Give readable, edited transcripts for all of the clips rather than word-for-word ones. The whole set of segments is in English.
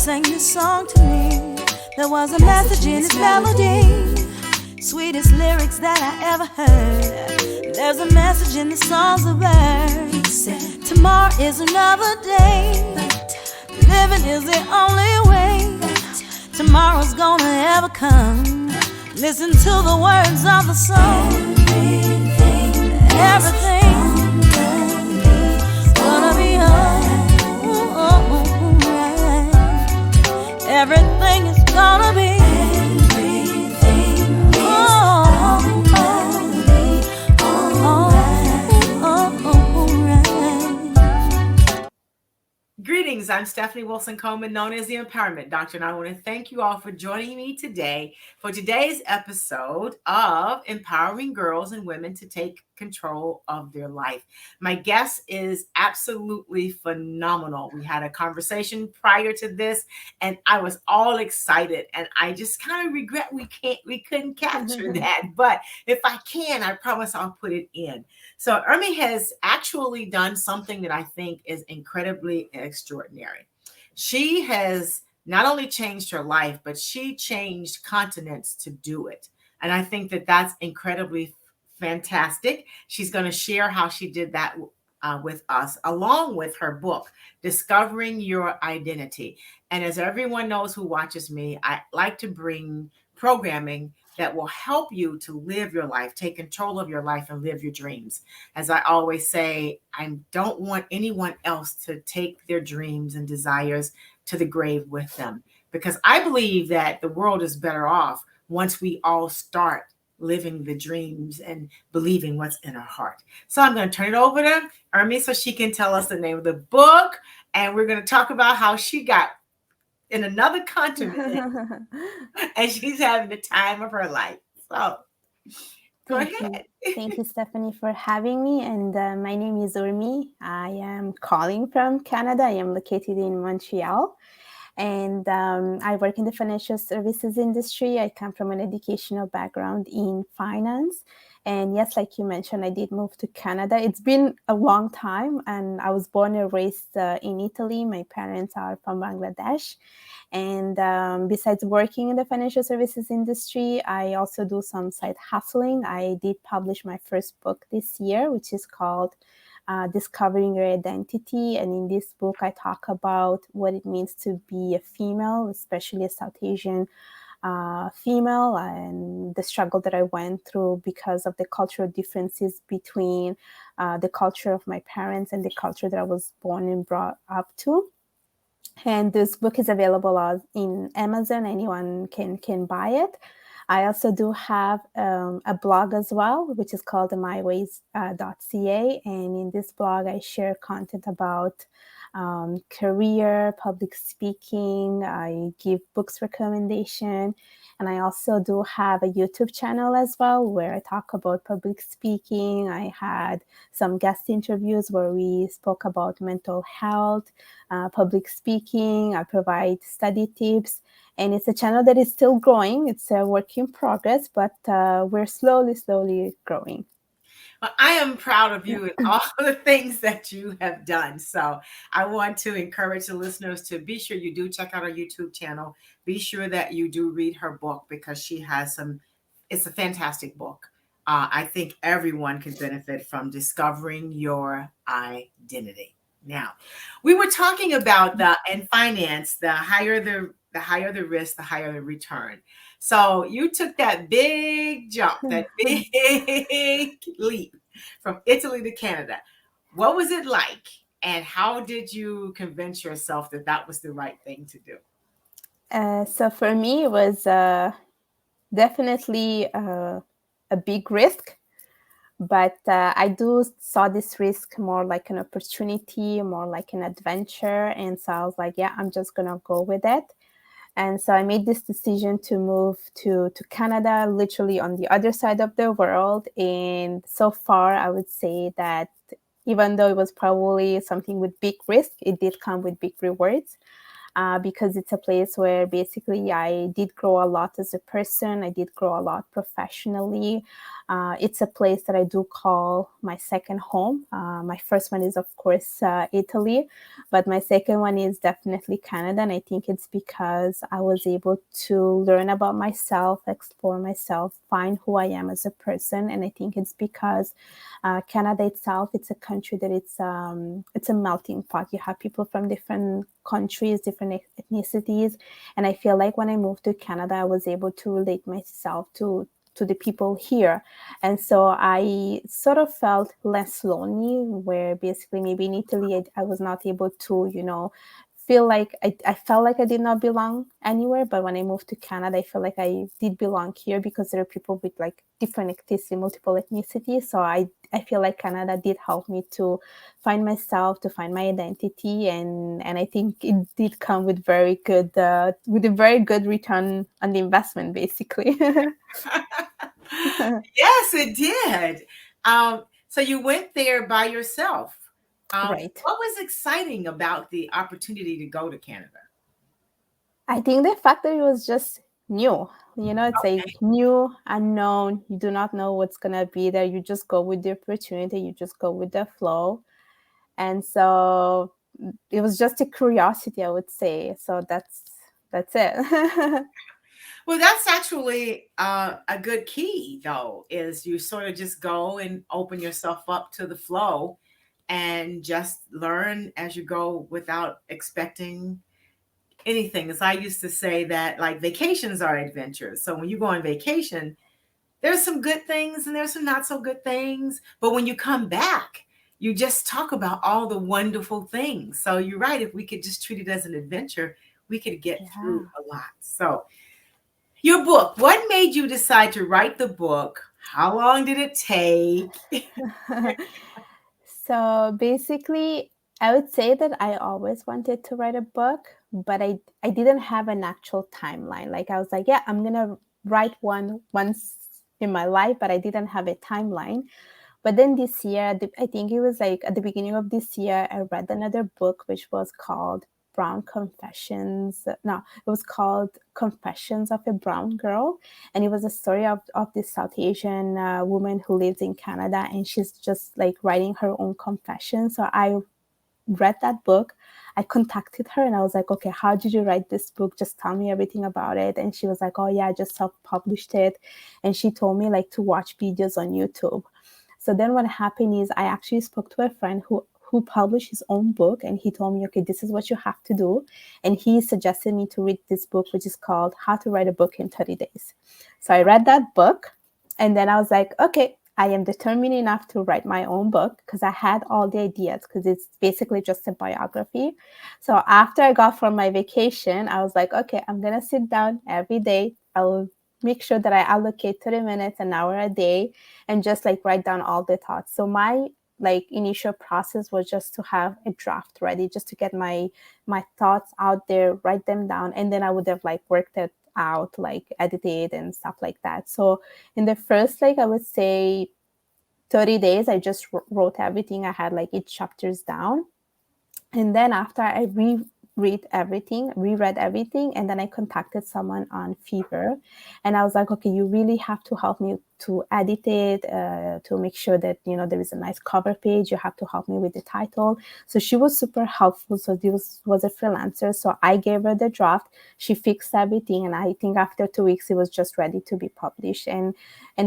sang this song to me. There was a message in its melody, sweetest lyrics that I ever heard. There's a message in the songs of birds. Tomorrow is another day. Living is the only way tomorrow's gonna ever come. Listen to the words of the song. Everything's gonna be alright. Everything is gonna be Greetings, I'm Stephanie Wilson-Coleman, known as the Empowerment Doctor, and I want to thank you all for joining me today for today's episode of Empowering Girls and Women to Take Control of Their Life. My guest is absolutely phenomenal. We had a conversation prior to this, and I was all excited, and I just kind of regret we couldn't capture that, but if I can, I promise I'll put it in. So Urmi has actually done something that I think is incredibly extraordinary. She has not only changed her life, but she changed continents to do it. And I think that that's incredibly fantastic. She's going to share how she did that with us, along with her book, Discovering Your Identity. And as everyone knows who watches me, I like to bring programming that will help you to live your life, take control of your life, and live your dreams. As I always say, I don't want anyone else to take their dreams and desires to the grave with them, because I believe that the world is better off once we all start living the dreams and believing what's in our heart. So I'm going to turn it over to Urmi so she can tell us the name of the book, and we're going to talk about how she got in another continent and she's having the time of her life. So go ahead. Thank you, Stephanie, for having me. And my name is Urmi. I am calling from Canada. I am located in Montreal. And I work in the financial services industry. I come from an educational background in finance. And yes, like you mentioned, I did move to Canada. It's been a long time, and I was born and raised in Italy. My parents are from Bangladesh. And besides working in the financial services industry, I also do some side hustling. I did publish my first book this year, which is called Discovering Your Identity. And in this book, I talk about what it means to be a female, especially a South Asian female, and the struggle that I went through because of the cultural differences between the culture of my parents and the culture that I was born and brought up to. And this book is available in Amazon. Anyone can buy it. I also do have a blog as well, which is called myways.ca. And in this blog, I share content about career, public speaking. I give books recommendation. And I also do have a YouTube channel as well, where I talk about public speaking. I had some guest interviews where we spoke about mental health, public speaking. I provide study tips. And it's a channel that is still growing. It's a work in progress, but we're slowly growing. Well, I am proud of you and all the things that you have done. So I want to encourage the listeners to be sure you do check out our YouTube channel. Be sure that you do read her book, because she has it's a fantastic book. I think everyone can benefit from discovering your identity. Now, we were talking about in finance, the higher the risk, the higher the return. So you took that big jump, that big leap from Italy to Canada. What was it like? And how did you convince yourself that that was the right thing to do? So for me, it was definitely a big risk. But I do saw this risk more like an opportunity, more like an adventure. And so I was like, yeah, I'm just going to go with it. And so I made this decision to move to Canada, literally on the other side of the world. And so far, I would say that even though it was probably something with big risk, it did come with big rewards. Because it's a place where basically I did grow a lot as a person. I did grow a lot professionally. It's a place that I do call my second home. My first one is, of course, Italy, but my second one is definitely Canada. And I think it's because I was able to learn about myself, explore myself, find who I am as a person. And I think it's because Canada itself, it's a country that it's a melting pot. You have people from different countries, different ethnicities. And I feel like when I moved to Canada, I was able to relate myself to the people here. And so I sort of felt less lonely, where basically maybe in Italy, I was not able to, feel like I felt like I did not belong anywhere. But when I moved to Canada, I feel like I did belong here because there are people with like different ethnicity, multiple ethnicities. So I feel like Canada did help me to find myself, to find my identity. And I think it did come with with a very good return on the investment, basically. Yes, it did. So you went there by yourself. Right. What was exciting about the opportunity to go to Canada? I think the fact that it was just new, it's like Okay. new, unknown. You do not know what's going to be there. You just go with the opportunity, you just go with the flow. And so it was just a curiosity, I would say. So that's it. Well, that's actually a good key, though, is you sort of just go and open yourself up to the flow and just learn as you go without expecting anything. As I used to say that like vacations are adventures. So when you go on vacation, there's some good things and there's some not so good things. But when you come back, you just talk about all the wonderful things. So you're right. If we could just treat it as an adventure, we could get through Yeah. a lot. So your book, what made you decide to write the book? How long did it take? So basically, I would say that I always wanted to write a book, but I didn't have an actual timeline. Like I was like, yeah, I'm gonna write one once in my life, but I didn't have a timeline. But then this year, I think it was like at the beginning of this year, I read another book which was called Brown Confessions. No, it was called Confessions of a Brown Girl. And it was a story of this South Asian woman who lives in Canada. And she's just like writing her own confession. So I read that book. I contacted her and I was like, okay, how did you write this book? Just tell me everything about it. And she was like, oh, yeah, I just self published it. And she told me like to watch videos on YouTube. So then what happened is I actually spoke to a friend who published his own book, and he told me, okay, this is what you have to do. And he suggested me to read this book, which is called How to Write a Book in 30 Days. So I read that book, and then I was like, okay, I am determined enough to write my own book because I had all the ideas, because it's basically just a biography. So after I got from my vacation, I was like, okay, I'm going to sit down every day. I will make sure that I allocate 30 minutes, an hour a day, and just like write down all the thoughts. So my like initial process was just to have a draft ready, just to get my thoughts out there, write them down, and then I would have like worked it out, like edited and stuff like that. So in the first, like I would say 30 days, I just wrote everything. I had like each chapters down. And then after I reread everything, and then I contacted someone on Fever, and I was like, okay, you really have to help me to edit it, to make sure that there is a nice cover page. You have to help me with the title. So she was super helpful. So this was a freelancer, so I gave her the draft. She fixed everything, and I think after 2 weeks it was just ready to be published. And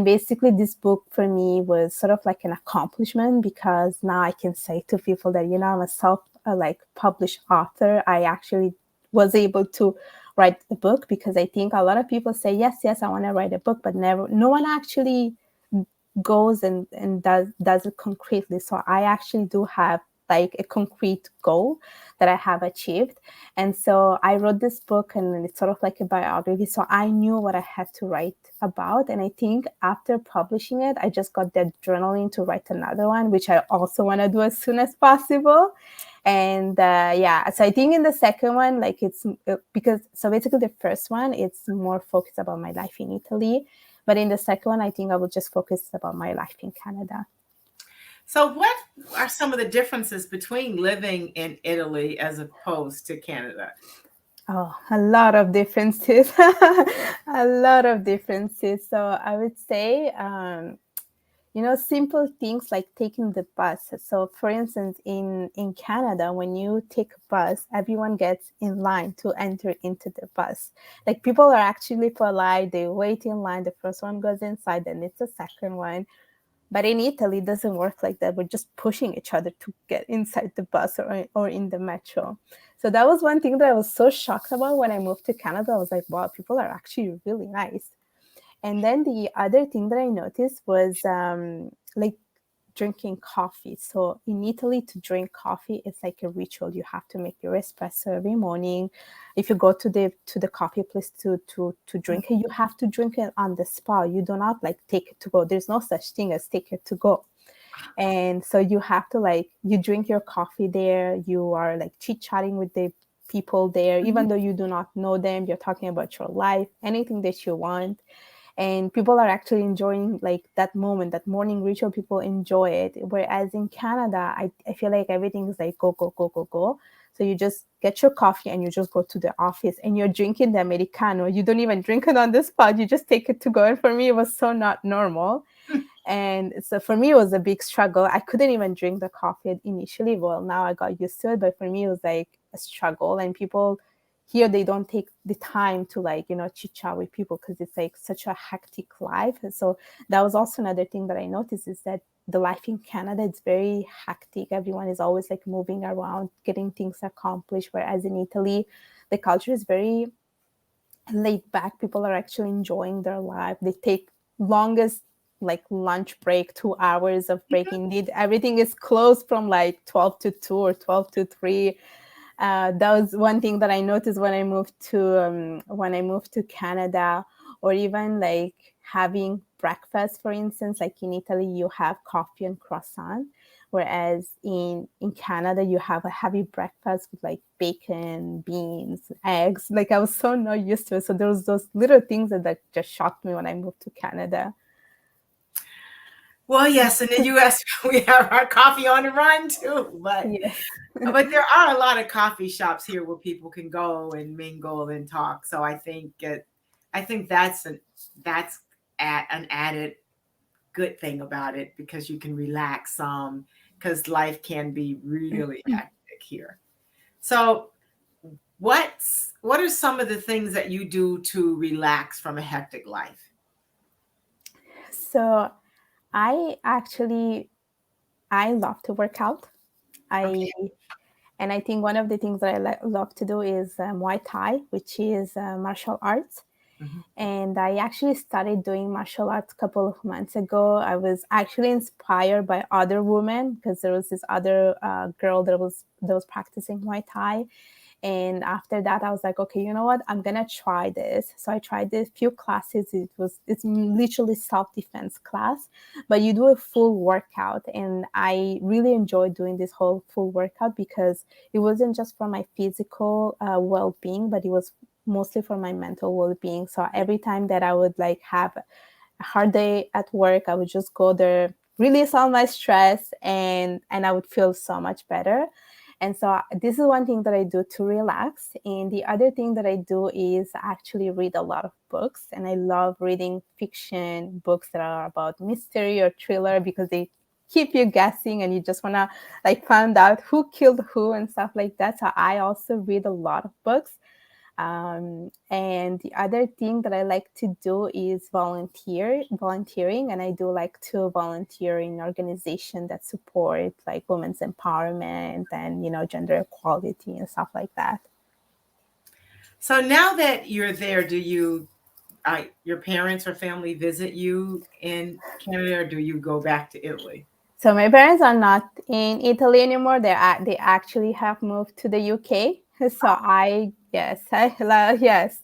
basically this book for me was sort of like an accomplishment, because now I can say to people that I'm a like published author. I actually was able to write the book, because I think a lot of people say yes, I want to write a book, but no one actually goes and does it concretely. So I actually do have like a concrete goal that I have achieved. And so I wrote this book, and it's sort of like a biography. So I knew what I had to write about. And I think after publishing it, I just got that journaling to write another one, which I also want to do as soon as possible. And yeah, so I think in the second one, like it's because, so basically the first one, it's more focused about my life in Italy. But in the second one, I think I will just focus about my life in Canada. So, what are some of the differences between living in Italy as opposed to Canada? Oh, a lot of differences. A lot of differences. So I would say simple things like taking the bus. So for instance, in Canada, when you take a bus, everyone gets in line to enter into the bus. Like, people are actually polite, they wait in line, the first one goes inside, then it's the second one. But in Italy, it doesn't work like that. We're just pushing each other to get inside the bus or in the metro. So that was one thing that I was so shocked about when I moved to Canada. I was like, wow, people are actually really nice. And then the other thing that I noticed was like drinking coffee. So in Italy, to drink coffee, it's like a ritual. You have to make your espresso every morning. If you go to the coffee place to drink it, you have to drink it on the spot. You do not like take it to go. There's no such thing as take it to go. And so you have to, like, you drink your coffee there. You are like chit-chatting with the people there, even though you do not know them. You're talking about your life, anything that you want. And people are actually enjoying like that moment, that morning ritual. People enjoy it, whereas in Canada, I feel like everything is like go go go go go. So you just get your coffee and you just go to the office and you're drinking the Americano. You don't even drink it on the spot, you just take it to go. And for me, it was so not normal. And so for me, it was a big struggle. I couldn't even drink the coffee initially. Well, now I got used to it, but for me, it was like a struggle. And people here, they don't take the time to, like, chit chat with people because it's like such a hectic life. And so that was also another thing that I noticed, is that the life in Canada, it's very hectic. Everyone is always like moving around, getting things accomplished. Whereas in Italy, the culture is very laid back. People are actually enjoying their life. They take longest like lunch break, 2 hours of break. Indeed, everything is closed from like 12 to 2 or 12 to 3. That was one thing that I noticed when I moved to Canada. Or even like having breakfast, for instance, like in Italy, you have coffee and croissant, whereas in Canada, you have a heavy breakfast with like bacon, beans, eggs. Like, I was so not used to it. So there was those little things that just shocked me when I moved to Canada. Well, yes, in the U.S. we have our coffee on the run too, Yes. but there are a lot of coffee shops here where people can go and mingle and talk. So I think that's an added good thing about it, because you can relax some, because life can be really hectic here. So what are some of the things that you do to relax from a hectic life? So I love to work out. I Okay. And I think one of the things that I love to do is Muay Thai, which is martial arts. Mhm. And I actually started doing martial arts a couple of months ago. I was actually inspired by other women, because there was this other girl that was practicing Muay Thai. And after that, I was like, okay, you know what? I'm gonna try this. So I tried this few classes. It's literally self-defense class, but you do a full workout. And I really enjoyed doing this whole full workout, because it wasn't just for my physical well-being, but it was mostly for my mental well-being. So every time that I would like have a hard day at work, I would just go there, release all my stress, and I would feel so much better. And so this is one thing that I do to relax. And the other thing that I do is actually read a lot of books. And I love reading fiction books that are about mystery or thriller, because they keep you guessing and you just want to like find out who killed who and stuff like that. So I also read a lot of books. And the other thing that I like to do is volunteering, and I do like to volunteer in organizations that support like women's empowerment and gender equality and stuff like that. So now that you're there, do your parents or family visit you in Canada, or do you go back to Italy? So my parents are not in Italy anymore. They actually have moved to the UK. So yes.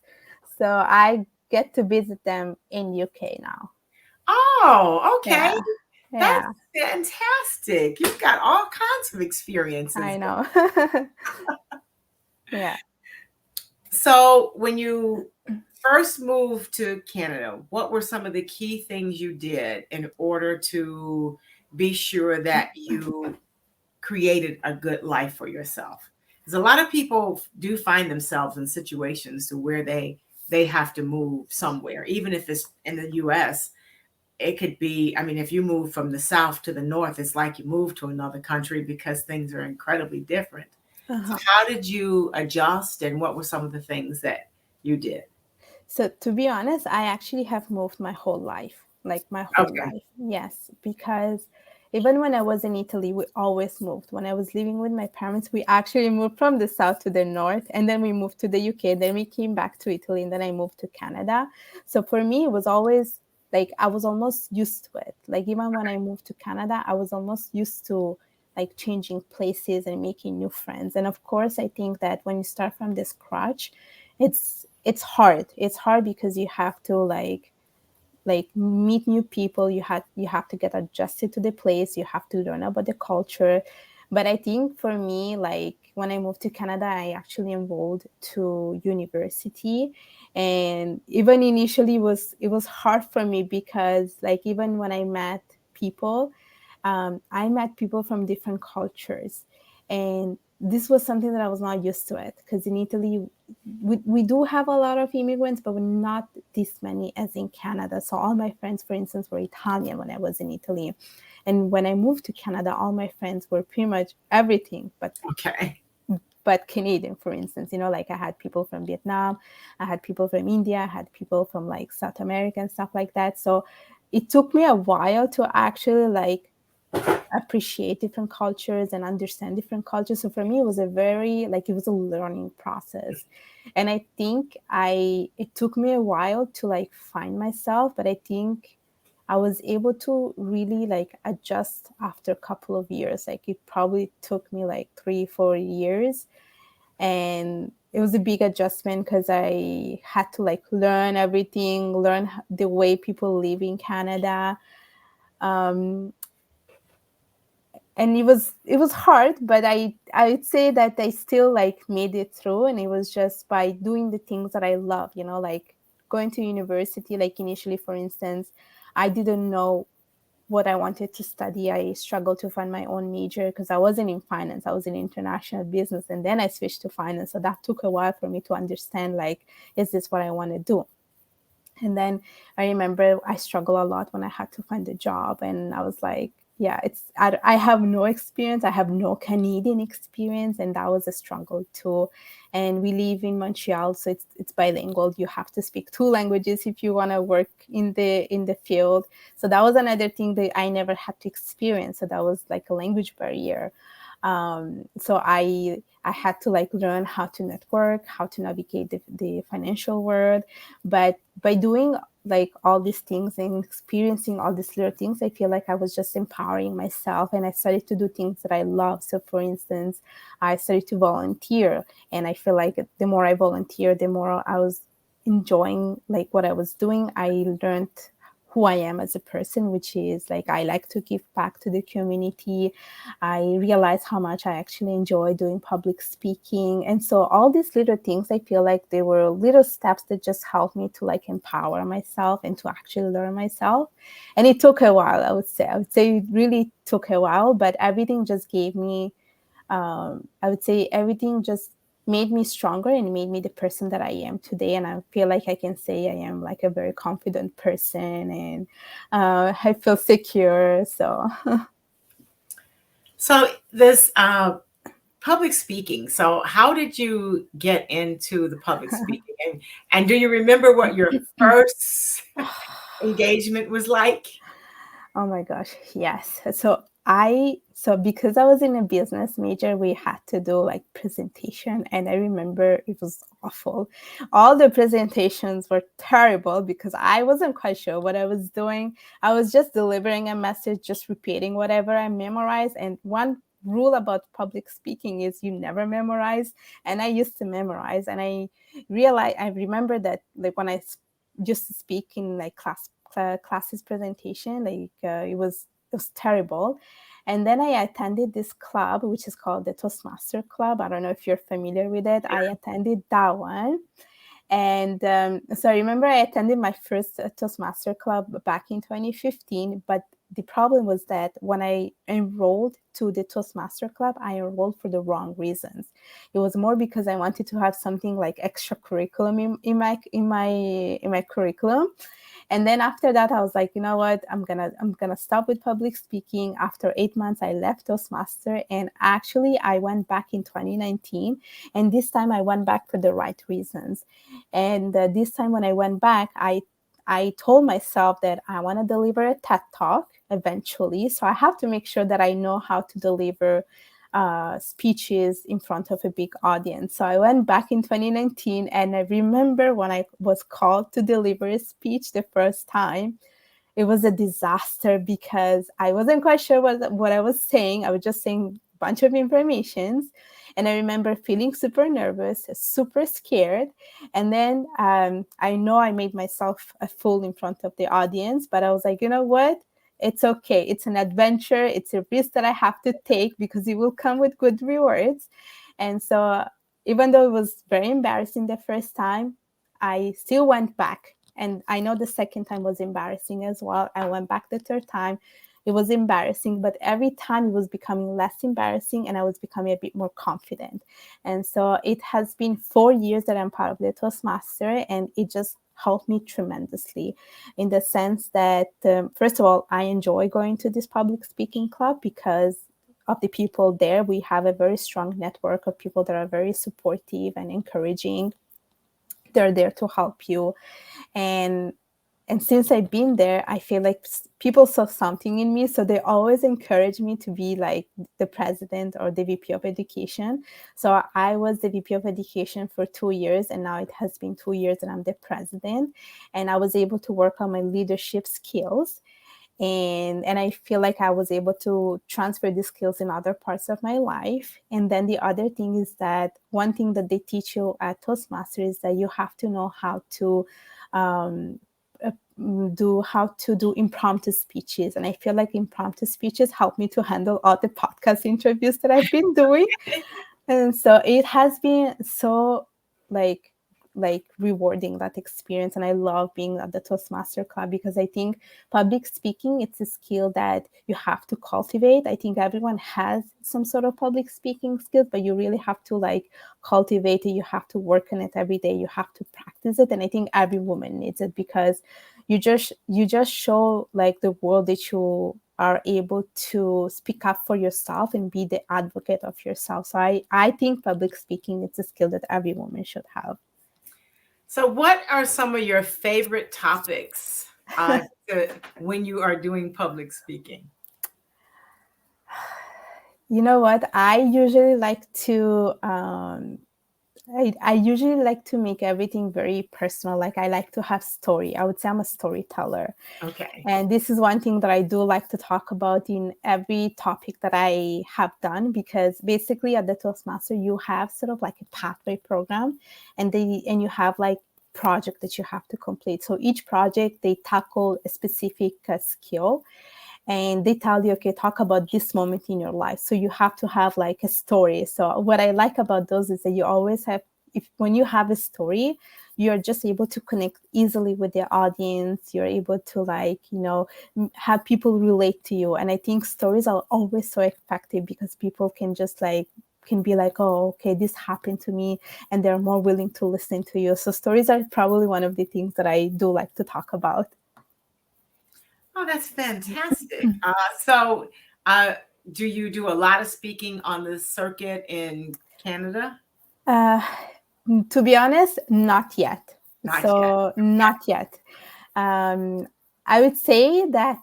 So I get to visit them in UK now. Oh, okay. Yeah, That's yeah, fantastic. You've got all kinds of I experiences. know. Yeah. So, when you first moved to Canada, what were some of the key things you did in order to be sure that you created a good life for yourself? Because a lot of people do find themselves in situations to where they have to move somewhere, even if it's in the U.S. it could be, I mean, if you move from the south to the north, it's like you moved to another country because things are incredibly different. So Uh-huh. how did you adjust, and what were some of the things that you did? So to be honest, I actually have moved my whole life, like my whole Okay. life. Yes, because even when I was in Italy, we always moved. When I was living with my parents, we actually moved from the south to the north, and then we moved to the UK. Then we came back to Italy, and then I moved to Canada. So for me, it was always like I was almost used to it. Like even when I moved to Canada, I was almost used to like changing places and making new friends. And of course, I think that when you start from the scratch, it's hard. It's hard because you have to like meet new people. You have to get adjusted to the place. You have to learn about the culture. But I think for me, like when I moved to Canada, I actually enrolled to university, and even initially it was hard for me because like even when I met people, I met people from different cultures, and this was something that I was not used to it because in Italy we do have a lot of immigrants, but we're not this many as in Canada. So all my friends, for instance, were Italian when I was in Italy, and when I moved to Canada, all my friends were pretty much everything Okay. but Canadian, for instance. Like I had people from Vietnam, I had people from India, I had people from like South America and stuff like that. So it took me a while to actually like appreciate different cultures and understand different cultures. So for me, it was it was a learning process. And I think it took me a while to like find myself, but I think I was able to really like adjust after a couple of years. Like it probably took me like 3-4 years, and it was a big adjustment because I had to like learn everything, learn the way people live in Canada. Um, and it was hard, but I would say that I still like made it through, and it was just by doing the things that I love, like going to university. Like initially, for instance, I didn't know what I wanted to study. I struggled to find my own major because I wasn't in finance. I was in international business, and then I switched to finance. So that took a while for me to understand, like, is this what I want to do? And then I remember I struggled a lot when I had to find a job. And I was like, yeah, I have no experience. I have no Canadian experience. And that was a struggle too. And we live in Montreal, so it's bilingual. You have to speak two languages if you want to work in the field. So that was another thing that I never had to experience. So that was like a language barrier. So I had to like learn how to network, how to navigate the financial world. But by doing like all these things and experiencing all these little things, I feel like I was just empowering myself, and I started to do things that I love. So for instance, I started to volunteer, and I feel like the more I volunteer, the more I was enjoying like what I was doing. I learned who I am as a person, which is like I like to give back to the community. I realized how much I actually enjoy doing public speaking. And so all these little things, I feel like they were little steps that just helped me to like empower myself and to actually learn myself. And it took a while, I would say. I would say it really took a while, but everything just gave me, I would say everything just made me stronger and made me the person that I am today. And I feel like I can say I am like a very confident person, and I feel secure. So So this public speaking. So how did you get into the public speaking? And do you remember what your first engagement was like? oh my gosh, yes. So because I was in a business major, we had to do like presentation, and I remember it was awful. All the presentations were terrible because I wasn't quite sure what I was doing. I was just delivering a message, just repeating whatever I memorized. And one rule about public speaking is you never memorize. And I used to memorize, and I remember that like when I used to speak in like classes presentation, like it was terrible. And then I attended this club which is called the Toastmaster Club. I don't know if you're familiar with it. I attended that one. And so I remember I attended my first Toastmaster Club back in 2015. But the problem was that when I enrolled to the Toastmaster Club, I enrolled for the wrong reasons. It was more because I wanted to have something like extracurriculum in my curriculum. And then after that, I was like, you know what? I'm gonna stop with public speaking. After 8 months, I left Toastmaster, and actually, I went back in 2019. And this time, I went back for the right reasons. And this time, when I went back, I told myself that I want to deliver a TED talk eventually. So I have to make sure that I know how to deliver speeches in front of a big audience. So I went back in 2019, and I remember when I was called to deliver a speech the first time, it was a disaster because I wasn't quite sure what I was saying. I was just saying a bunch of informations. And I remember feeling super nervous, super scared. And then I know I made myself a fool in front of the audience, but I was like, you know what? It's okay. It's an adventure. It's a risk that I have to take because it will come with good rewards. And so, even though it was very embarrassing the first time, I still went back. And I know the second time was embarrassing as well. I went back the third time. It was embarrassing, but every time it was becoming less embarrassing and I was becoming a bit more confident. And so it has been 4 years that I'm part of the Toastmaster, and it just helped me tremendously in the sense that, first of all, I enjoy going to this public speaking club because of the people there. We have a very strong network of people that are very supportive and encouraging. They're there to help you. And since I've been there, I feel like people saw something in me. So they always encourage me to be like the president or the VP of education. So I was the VP of education for 2 years, and now it has been 2 years that I'm the president. And I was able to work on my leadership skills. And I feel like I was able to transfer these skills in other parts of my life. And then the other thing is that one thing that they teach you at Toastmaster is that you have to know how to um, do impromptu speeches. And I feel like impromptu speeches help me to handle all the podcast interviews that I've been doing. And so it has been so like rewarding, that experience. And I love being at the Toastmaster Club because I think public speaking, it's a skill that you have to cultivate. I think everyone has some sort of public speaking skills, but you really have to like cultivate it. You have to work on it every day. You have to practice it. And I think every woman needs it because you just show like the world that you are able to speak up for yourself and be the advocate of yourself. So I think public speaking is a skill that every woman should have. So, what are some of your favorite topics when you are doing public speaking? You know what? I usually like to I usually like to make everything very personal. Like I like to have story. I would say I'm a storyteller. Okay. And this is one thing that I do like to talk about in every topic that I have done, because basically at the Toastmaster, you have sort of like a pathway program, and you have like project that you have to complete. So each project, they tackle a specific skill, and they tell you, okay, talk about this moment in your life. So you have to have like a story. So what I like about those is that you always have, when you have a story, you're just able to connect easily with the audience. You're able to like, have people relate to you. And I think stories are always so effective because people can be like, oh, okay, this happened to me, and they're more willing to listen to you. So stories are probably one of the things that I do like to talk about. Oh, that's fantastic. So, uh, do you do a lot of speaking on the circuit in Canada? Uh, to be honest, not yet. Not yet. So, not yet. Um, I would say that,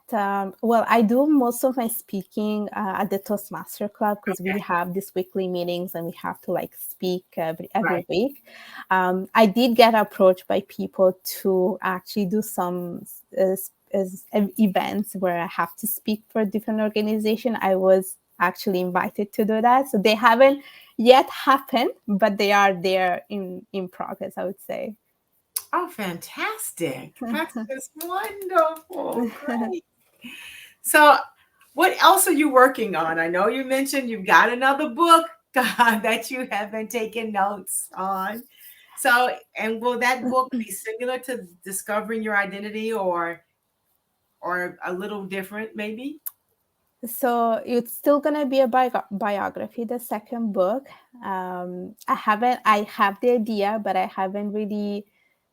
well, I do most of my speaking at the Toastmaster Club because we Okay. have these weekly meetings and we have to like speak every Right. week. I did get approached by people to actually do some events where I have to speak for a different organization. I was actually invited to do that. So they haven't yet happened, but they are there in progress, I would say. Oh, fantastic. That's just wonderful. Great. So, what else are you working on? I know you mentioned you've got another book that you have been taking notes on. So, and will that book be similar to discovering your identity, or a little different maybe? So it's still gonna be a biography, the second book. I have the idea, but I haven't really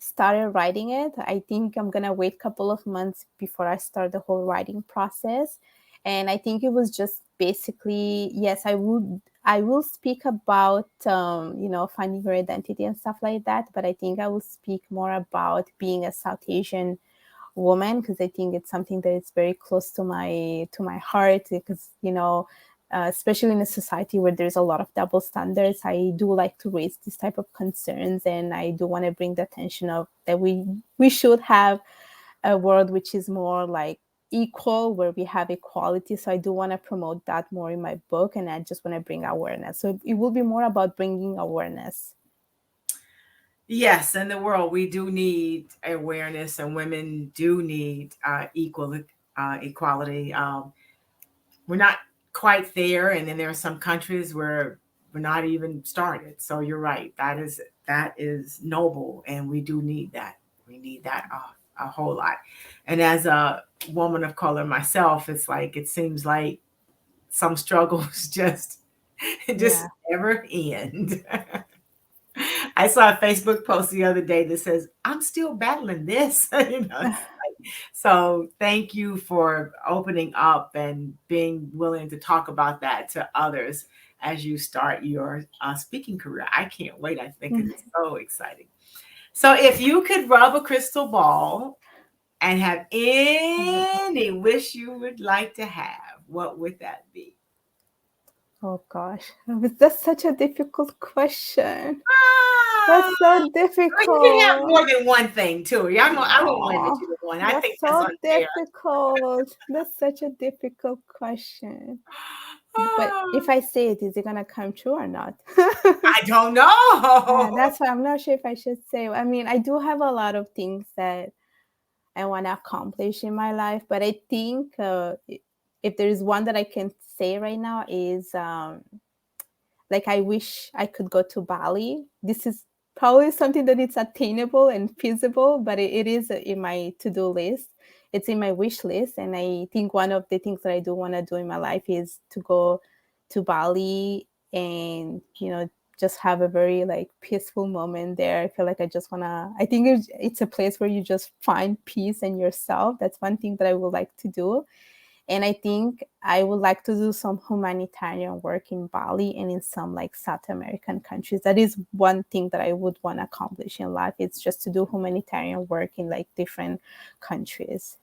started writing it. I think I'm gonna wait a couple of months before I start the whole writing process. And I think it was just basically, yes, I will speak about finding your identity and stuff like that, but I think I will speak more about being a South Asian woman, because I think it's something that is very close to my heart, because especially in a society where there's a lot of double standards, I do like to raise this type of concerns, and I do want to bring the attention of that we should have a world which is more like equal, where we have equality. So I do want to promote that more in my book, and I just want to bring awareness. So it will be more about bringing awareness. Yes, in the world, we do need awareness, and women do need equality. We're not quite there, and then there are some countries where we're not even started. So you're right. That is noble, and we do need that. We need that a whole lot. And as a woman of color myself, it's like it seems like some struggles just Yeah. never end. I saw a Facebook post the other day that says, "I'm still battling this." So thank you for opening up and being willing to talk about that to others as you start your speaking career. I can't wait. I think it's so exciting. So if you could rub a crystal ball and have any wish you would like to have, what would that be? Oh gosh, that's such a difficult question. Ah, That's so well, you can have difficult. more than one thing too. Yeah, I won't limit Oh, you to one. I that's think that's so unfair. difficult. That's such a difficult question. But Ah, if I say it, is it gonna come true or not? I don't know. That's why I'm not sure if I should say. I mean, I do have a lot of things that I want to accomplish in my life, but I think if there is one that I can say right now is like I wish I could go to Bali. This is probably something that it's attainable and feasible, but it is in my to-do list. It's in my wish list, and I think one of the things that I do want to do in my life is to go to Bali and just have a very like peaceful moment there. I feel like I just want to. I think it's a place where you just find peace in yourself. That's one thing that I would like to do. And I think I would like to do some humanitarian work in Bali and in some like South American countries. That is one thing that I would want to accomplish in life. It's just to do humanitarian work in like different countries.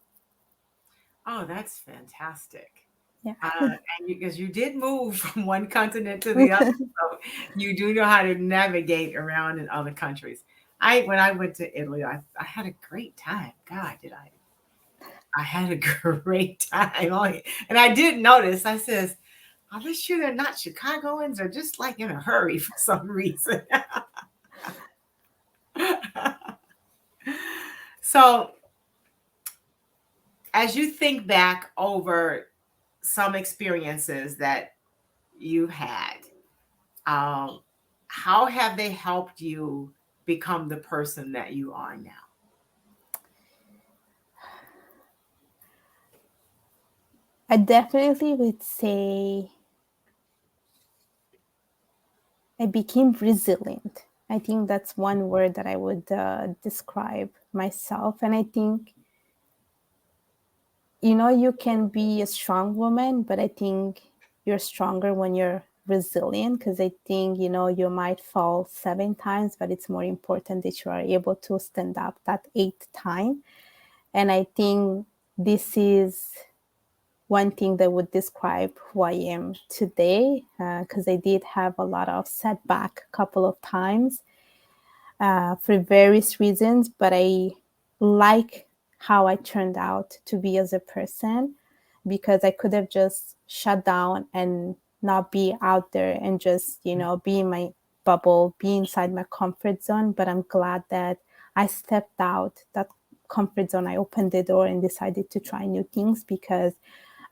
Oh, that's fantastic. Yeah. And because you did move from one continent to the other, so you do know how to navigate around in other countries. When I went to Italy, I had a great time. God, did I? I had a great time. And I did notice. I says, "Are they sure they're not Chicagoans or just like in a hurry for some reason?" So, as you think back over some experiences that you had, um, how have they helped you become the person that you are now? I definitely would say I became resilient. I think that's one word that I would describe myself. And I think you can be a strong woman, but I think you're stronger when you're resilient, because I think, you might fall 7 times, but it's more important that you are able to stand up that eighth time. And I think this is one thing that would describe who I am today, because I did have a lot of setback a couple of times for various reasons, but I like how I turned out to be as a person, because I could have just shut down and not be out there and just, be in my bubble, be inside my comfort zone. But I'm glad that I stepped out that comfort zone. I opened the door and decided to try new things, because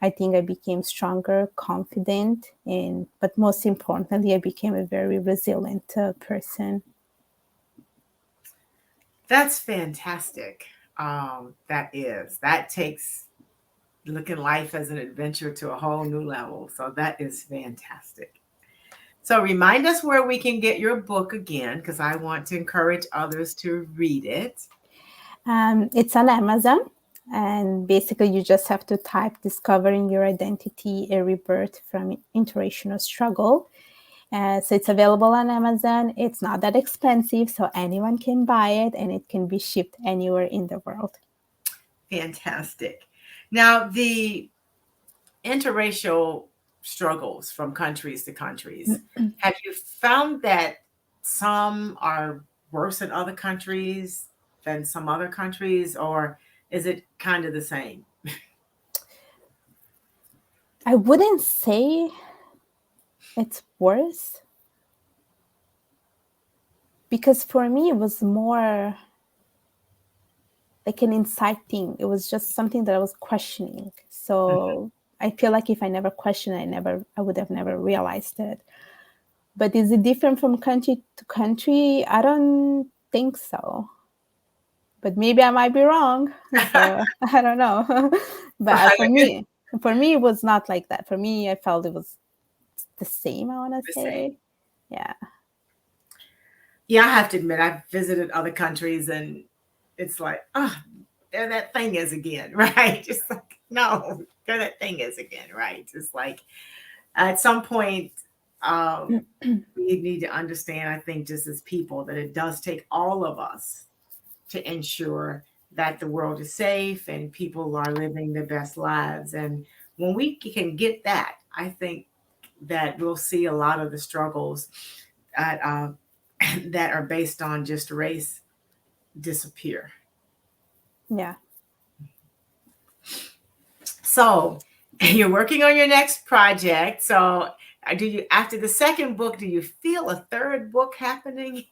I think I became stronger, confident, and but most importantly, I became a very resilient person. That's fantastic. That takes looking life as an adventure to a whole new level. So that is fantastic. So remind us where we can get your book again, because I want to encourage others to read it. It's on Amazon, and basically you just have to type "Discovering Your Identity: A Rebirth from Interacial Struggle." So it's available on Amazon. It's not that expensive, so anyone can buy it, and it can be shipped anywhere in the world. Fantastic. Now, the interracial struggles from countries to countries, have you found that some are worse in other countries than some other countries, or is it kind of the same? I wouldn't say it's worse, because for me it was more like an inside thing. It was just something that I was questioning. So I feel like if I never questioned it, I would have never realized it. But is it different from country to country? I don't think so. But maybe I might be wrong. So I don't know. But for me, it was not like that. For me, I felt it was the same, I want to say. Yeah. Yeah, I have to admit, I've visited other countries and it's like, oh, there that thing is again, right? Just like, no, there that thing is again, right? Just like at some point, we need to understand, I think, just as people, that it does take all of us to ensure that the world is safe and people are living their best lives. And when we can get that, I think that we'll see a lot of the struggles that, that are based on just race disappear. Yeah. So you're working on your next project. So do you, after the second book, do you feel a third book happening?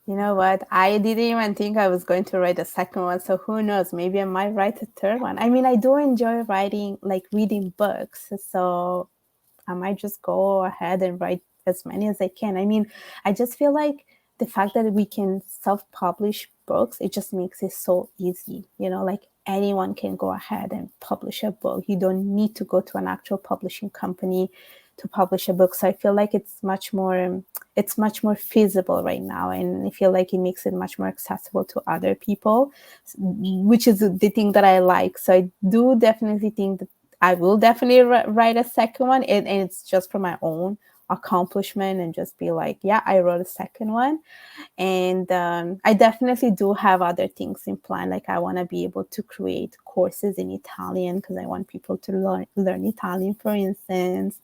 You know what? I didn't even think I was going to write a second one. So who knows? Maybe I might write a third one. I mean, I do enjoy writing, like reading books. So I might just go ahead and write as many as I can. I mean, I just feel like the fact that we can self-publish books, it just makes it so easy. You know, like anyone can go ahead and publish a book. You don't need to go to an actual publishing company to publish a book. So I feel like it's much more feasible right now, and I feel like it makes it much more accessible to other people, which is the thing that I like. So I do definitely think that I will definitely write a second one, and it's just for my own accomplishment and just be like, yeah, I wrote a second one. And I definitely do have other things in plan. Like I want to be able to create courses in Italian because I want people to learn Italian, for instance.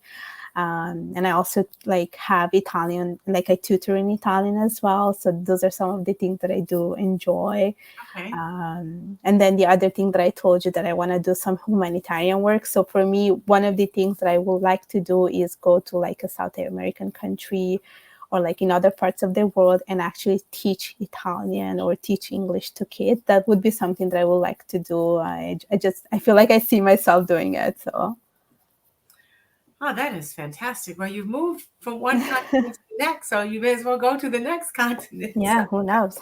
And I also like have Italian, like I tutor in Italian as well. So those are some of the things that I do enjoy. Okay. And then the other thing that I told you, that I want to do some humanitarian work. So for me, one of the things that I would like to do is go to like a South American country or like in other parts of the world and actually teach Italian or teach English to kids. That would be something that I would like to do. I feel like I see myself doing it. So. Oh, that is fantastic. Well, you've moved from one continent to the next, so you may as well go to the next continent. Yeah, who knows?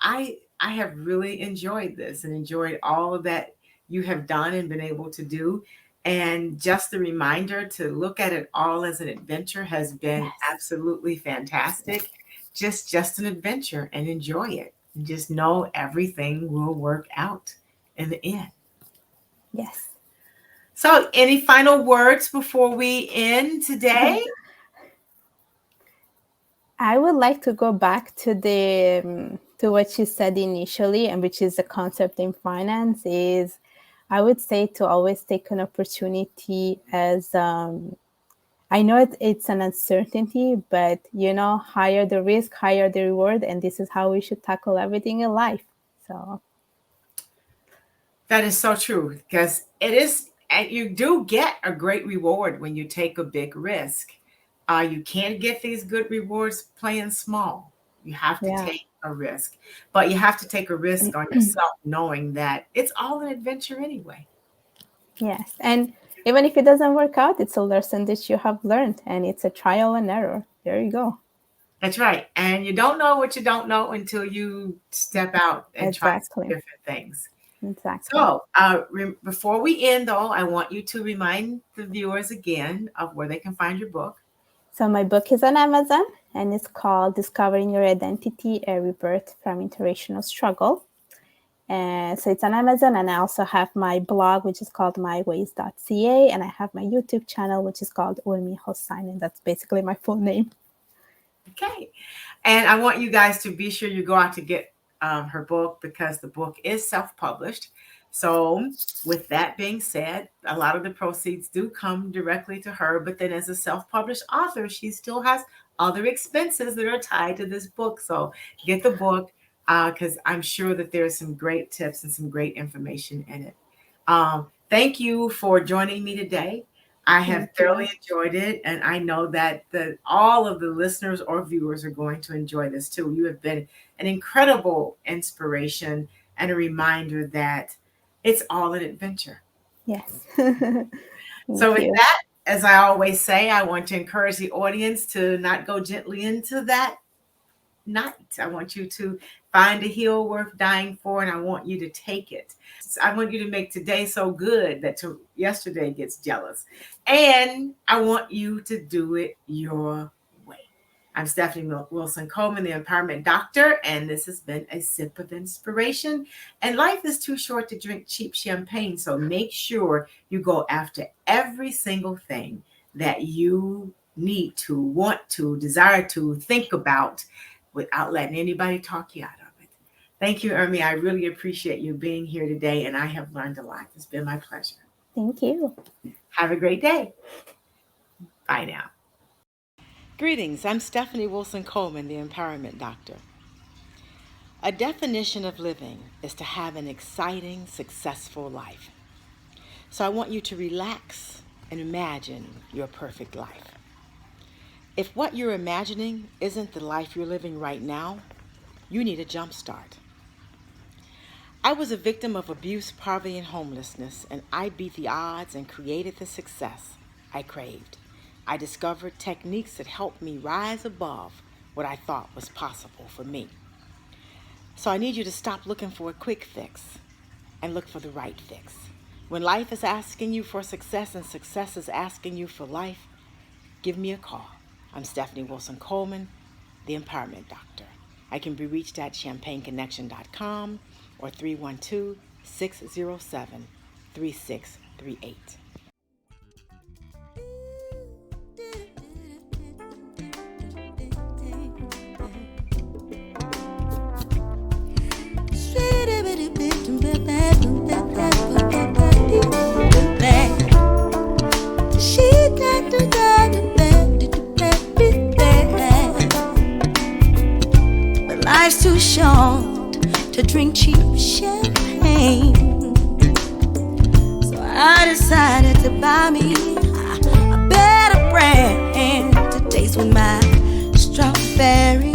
I have really enjoyed this and enjoyed all that you have done and been able to do. And just the reminder to look at it all as an adventure has been absolutely fantastic. Just an adventure, and enjoy it. And just know everything will work out in the end. Yes. So, any final words before we end today? I would like to go back to to what you said initially, and which is the concept in finance is, I would say, to always take an opportunity as I know it's an uncertainty, but higher the risk, higher the reward, and this is how we should tackle everything in life. So that is so true, because it is, and you do get a great reward when you take a big risk. You can't get these good rewards playing small. You have to take a risk, but you have to take a risk on yourself, knowing that it's all an adventure anyway. Yes, and even if it doesn't work out, it's a lesson that you have learned, and it's a trial and error. There you go. That's right. And you don't know what you don't know until you step out and try some different things. Exactly. So, before we end, though, I want you to remind the viewers again of where they can find your book. So my book is on Amazon, and it's called Discovering Your Identity, A Rebirth from Interacial Struggle. So it's on Amazon, and I also have my blog, which is called myways.ca, and I have my YouTube channel, which is called Urmi Hossain, and that's basically my full name. Okay. And I want you guys to be sure you go out to get her book, because the book is self-published. So with that being said, a lot of the proceeds do come directly to her, but then as a self-published author, she still has other expenses that are tied to this book. So get the book, because I'm sure that there's some great tips and some great information in it. Thank you for joining me today. I have thoroughly enjoyed it, and I know that all of the listeners or viewers are going to enjoy this too. You have been an incredible inspiration and a reminder that it's all an adventure. Yes. So with that, as I always say, I want to encourage the audience to not go gently into that night. I want you to find a hill worth dying for, and I want you to take it. I want you to make today so good that yesterday gets jealous. And I want you to do it your way. I'm Stephanie Wilson-Coleman, the Empowerment Doctor, and this has been a sip of inspiration. And life is too short to drink cheap champagne, so make sure you go after every single thing that you need to, want to, desire to, think about, without letting anybody talk you out of it. Thank you, Urmi. I really appreciate you being here today, and I have learned a lot. It's been my pleasure. Thank you. Have a great day. Bye now. Greetings. I'm Stephanie Wilson-Coleman, the Empowerment Doctor. A definition of living is to have an exciting, successful life. So I want you to relax and imagine your perfect life. If what you're imagining isn't the life you're living right now, you need a jump start. I was a victim of abuse, poverty, and homelessness, and I beat the odds and created the success I craved. I discovered techniques that helped me rise above what I thought was possible for me. So I need you to stop looking for a quick fix and look for the right fix. When life is asking you for success and success is asking you for life, give me a call. I'm Stephanie Wilson-Coleman, the Empowerment Doctor. I can be reached at champagneconnection.com or 312-607-3638. Life's too short to drink cheap champagne, so I decided to buy me a better brand to taste with my strawberry